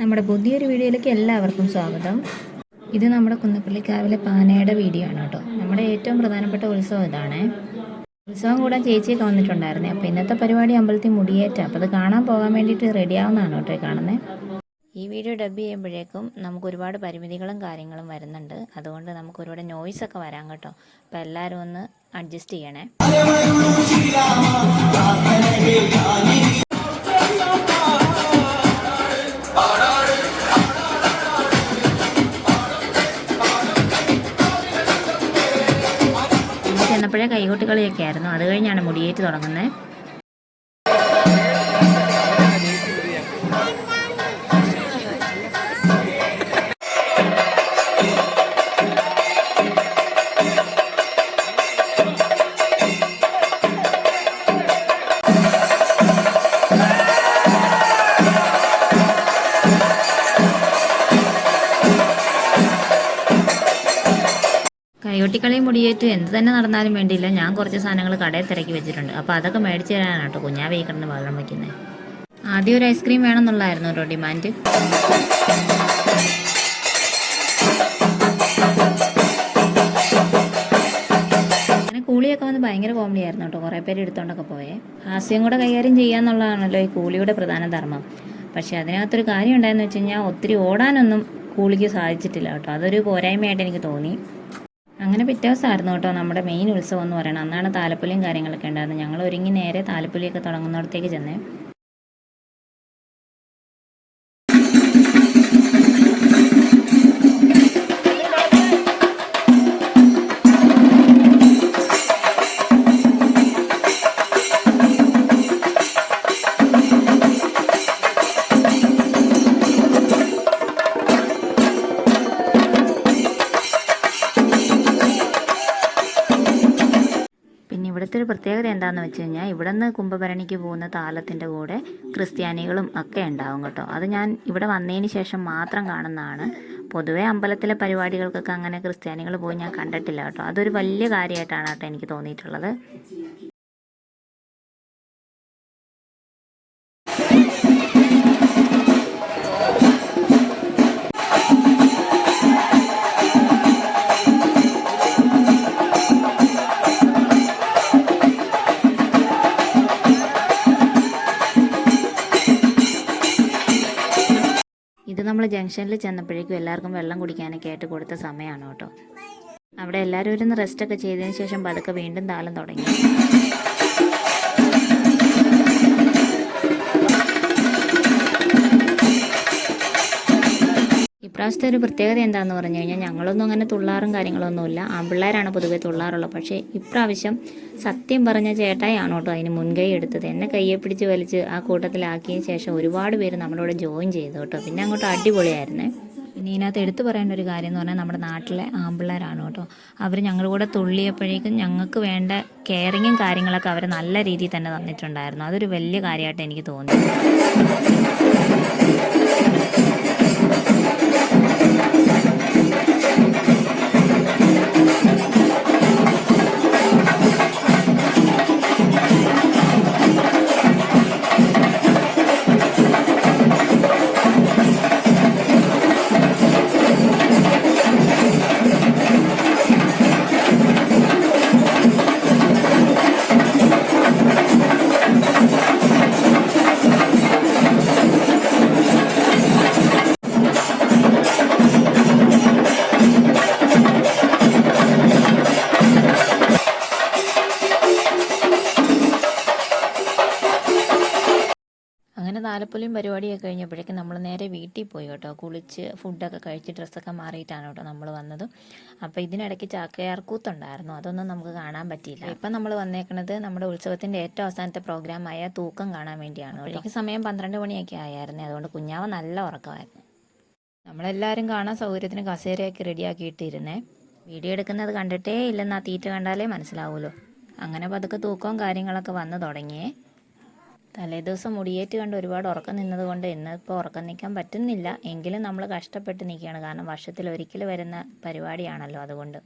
നമ്മുടെ പുതിയൊരു വീഡിയോയിലേക്ക് എല്ലാവർക്കും സ്വാഗതം. ഇത് നമ്മുടെ കുന്നപ്പള്ളിക്കാവിലെ പാനയുടെ വീഡിയോ ആണ് കേട്ടോ. നമ്മുടെ ഏറ്റവും പ്രധാനപ്പെട്ട ഉത്സവം ഇതാണ്. ഉത്സവം കൂടാൻ ചേച്ചിയൊക്കെ വന്നിട്ടുണ്ടായിരുന്നേ. അപ്പോൾ ഇന്നത്തെ പരിപാടി അമ്പലത്തിൽ മുടിയേറ്റ. അപ്പോൾ അത് കാണാൻ പോകാൻ വേണ്ടിയിട്ട് റെഡി ആവുന്നതാണ് കേട്ടോ കാണുന്നത്. ഈ വീഡിയോ ഡബ് ചെയ്യുമ്പോഴേക്കും നമുക്ക് ഒരുപാട് പരിമിതികളും കാര്യങ്ങളും വരുന്നുണ്ട്. അതുകൊണ്ട് നമുക്ക് ഒരുപാട് നോയ്സ് ഒക്കെ വരാം കേട്ടോ. അപ്പോൾ എല്ലാവരും ഒന്ന് അഡ്ജസ്റ്റ് ചെയ്യണേ. ചെന്നപ്പോഴേ കൈകൊട്ടിക്കളിയൊക്കെ ആയിരുന്നു. അത് കഴിഞ്ഞാണ് മുടിയേറ്റ് തുടങ്ങുന്നത്. കൈകൊട്ടിക്കളിയും മുടിയേറ്റും എന്ത് തന്നെ നടന്നാലും വേണ്ടിയില്ല, ഞാൻ കുറച്ച് സാധനങ്ങൾ കടയിൽ തിരക്കി വെച്ചിട്ടുണ്ട്. അപ്പോൾ അതൊക്കെ മേടിച്ച് തരാനാണ് കേട്ടോ കുഞ്ഞാവേ കിടന്ന് വെള്ളം വയ്ക്കുന്നത്. ആദ്യം ഒരു ഐസ്ക്രീം വേണമെന്നുള്ളായിരുന്നു കേട്ടോ ഡിമാൻഡ്. അങ്ങനെ കൂളിയൊക്കെ വന്ന് ഭയങ്കര കോമഡി ആയിരുന്നു കേട്ടോ. കുറേ പേര് എടുത്തോണ്ടൊക്കെ പോയേ. ഹാസ്യം കൂടെ കൈകാര്യം ചെയ്യാന്നുള്ളതാണല്ലോ ഈ കൂളിയുടെ പ്രധാന ധർമ്മം. പക്ഷെ അതിനകത്തൊരു കാര്യം ഉണ്ടായെന്ന് വെച്ച് കഴിഞ്ഞാൽ ഒത്തിരി ഓടാനൊന്നും കൂളിക്ക് സാധിച്ചിട്ടില്ല കേട്ടോ. അതൊരു പോരായ്മയായിട്ട് എനിക്ക് തോന്നി. അങ്ങനെ പിറ്റേ ദിവസമായിരുന്നു കേട്ടോ നമ്മുടെ മെയിൻ ഉത്സവം എന്ന് പറയുന്നത്. അന്നാണ് താലപ്പൊലിയും കാര്യങ്ങളൊക്കെ ഉണ്ടായിരുന്നത്. ഞങ്ങൾ ഒരുങ്ങി നേരെ താലപ്പൊലിയൊക്കെ തുടങ്ങുന്നിടത്തേക്ക് ചെന്നേ. ഇവിടുത്തെ ഒരു പ്രത്യേകത എന്താണെന്ന് വെച്ച് കഴിഞ്ഞാൽ ഇവിടെ നിന്ന് കുംഭഭരണിക്ക് പോകുന്ന താലത്തിൻ്റെ കൂടെ ക്രിസ്ത്യാനികളും ഒക്കെ ഉണ്ടാവും കേട്ടോ. അത് ഞാൻ ഇവിടെ വന്നതിന് ശേഷം മാത്രം കാണുന്നതാണ്. പൊതുവേ അമ്പലത്തിലെ പരിപാടികൾക്കൊക്കെ അങ്ങനെ ക്രിസ്ത്യാനികൾ പോയി ഞാൻ കണ്ടിട്ടില്ല കേട്ടോ. അതൊരു വലിയ കാര്യമായിട്ടാണ് കേട്ടോ എനിക്ക് തോന്നിയിട്ടുള്ളത്. ഇത് നമ്മൾ ജംഗ്ഷനിൽ ചെന്നപ്പോഴേക്കും എല്ലാവർക്കും വെള്ളം കുടിക്കാനൊക്കെ ആയിട്ട് കൊടുത്ത സമയമാണ് കേട്ടോ. അവിടെ എല്ലാവരും ഇരുന്ന് റെസ്റ്റൊക്കെ ചെയ്തതിന് ശേഷം പതുക്കെ വീണ്ടും താളം തുടങ്ങി. ഇപ്രാവശ്യത്തെ ഒരു പ്രത്യേകത എന്താണെന്ന് പറഞ്ഞു കഴിഞ്ഞാൽ ഞങ്ങളൊന്നും അങ്ങനെ തുള്ളാറും കാര്യങ്ങളൊന്നുമില്ല. ആൺപിള്ളേരാണ് പൊതുവെ തുള്ളാറുള്ളത്. പക്ഷേ ഇപ്രാവശ്യം സത്യം പറഞ്ഞ ചേട്ടായാണ് കേട്ടോ അതിന് മുൻകൈ എടുത്തത്. എന്നെ കയ്യെ പിടിച്ച് വലിച്ച് ആ കൂട്ടത്തിലാക്കിയതിന് ശേഷം ഒരുപാട് പേര് നമ്മുടെ കൂടെ ജോയിൻ ചെയ്തു കേട്ടോ. പിന്നെ അങ്ങോട്ട് അടിപൊളിയായിരുന്നേ. പിന്നെ ഇതിനകത്ത് എടുത്തു പറയേണ്ട ഒരു കാര്യം എന്ന് പറഞ്ഞാൽ നമ്മുടെ നാട്ടിലെ ആൺപിള്ളേരാണ് കേട്ടോ. അവർ ഞങ്ങളുടെ കൂടെ തുള്ളിയപ്പോഴേക്കും ഞങ്ങൾക്ക് വേണ്ട കെയറിങ്ങും കാര്യങ്ങളൊക്കെ അവർ നല്ല രീതിയിൽ തന്നെ തന്നിട്ടുണ്ടായിരുന്നു. അതൊരു വലിയ കാര്യമായിട്ട് എനിക്ക് തോന്നി. അങ്ങനെ താലപ്പൊലിയും പരിപാടിയൊക്കെ കഴിഞ്ഞപ്പോഴേക്കും നമ്മൾ നേരെ വീട്ടിൽ പോയി കേട്ടോ. കുളിച്ച് ഫുഡൊക്കെ കഴിച്ച് ഡ്രസ്സൊക്കെ മാറിയിട്ടാണ് കേട്ടോ നമ്മൾ വന്നത്. അപ്പോൾ ഇതിനിടയ്ക്ക് ചാക്കയാർകൂത്തുണ്ടായിരുന്നു. അതൊന്നും നമുക്ക് കാണാൻ പറ്റിയില്ല. ഇപ്പം നമ്മൾ വന്നേക്കുന്നത് നമ്മുടെ ഉത്സവത്തിൻ്റെ ഏറ്റവും അവസാനത്തെ പ്രോഗ്രാമായ തൂക്കം കാണാൻ വേണ്ടിയാണ്. അപ്പോഴേക്കും സമയം 12 മണിയൊക്കെ ആയിരുന്നു. അതുകൊണ്ട് കുഞ്ഞാവ നല്ല ഉറക്കമായിരുന്നു. നമ്മളെല്ലാവരും കാണാൻ സൗകര്യത്തിന് കസേരയൊക്കെ റെഡിയാക്കിയിട്ടിരുന്നേ. വീഡിയോ എടുക്കുന്നത് കണ്ടിട്ടേ ഇല്ലെന്ന് ആ തീറ്റ കണ്ടാലേ മനസ്സിലാവുമല്ലോ. അങ്ങനെ പതുക്കെ തൂക്കവും കാര്യങ്ങളൊക്കെ വന്ന് തുടങ്ങിയേ. തലേദിവസം മുടിയേറ്റ് കണ്ട് ഒരുപാട് ഉറക്കം നിന്നതുകൊണ്ട് ഇന്നിപ്പോൾ ഉറക്കം നിൽക്കാൻ പറ്റുന്നില്ല. എങ്കിലും നമ്മൾ കഷ്ടപ്പെട്ട് നിൽക്കുകയാണ്. കാരണം വർഷത്തിൽ ഒരിക്കൽ വരുന്ന പരിപാടിയാണല്ലോ. അതുകൊണ്ട്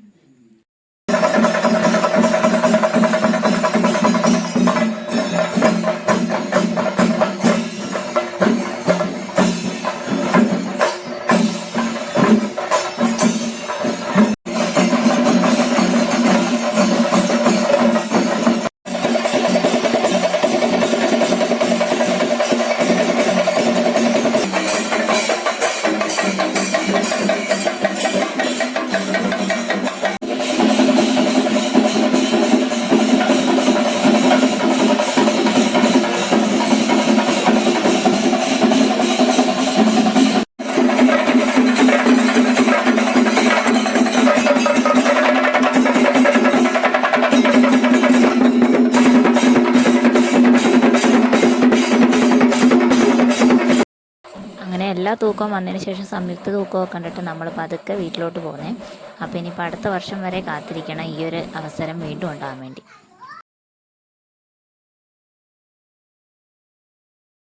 അങ്ങനെ എല്ലാ തൂക്കവും വന്നതിന് ശേഷം സംയുക്ത തൂക്കമൊക്കെ കണ്ടിട്ട് നമ്മൾ പതുക്കെ വീട്ടിലോട്ട് പോകുന്നത്. അപ്പോൾ ഇനിയിപ്പോൾ അടുത്ത വർഷം വരെ കാത്തിരിക്കണം ഈ ഒരു അവസരം വീണ്ടും ഉണ്ടാകാൻ വേണ്ടി.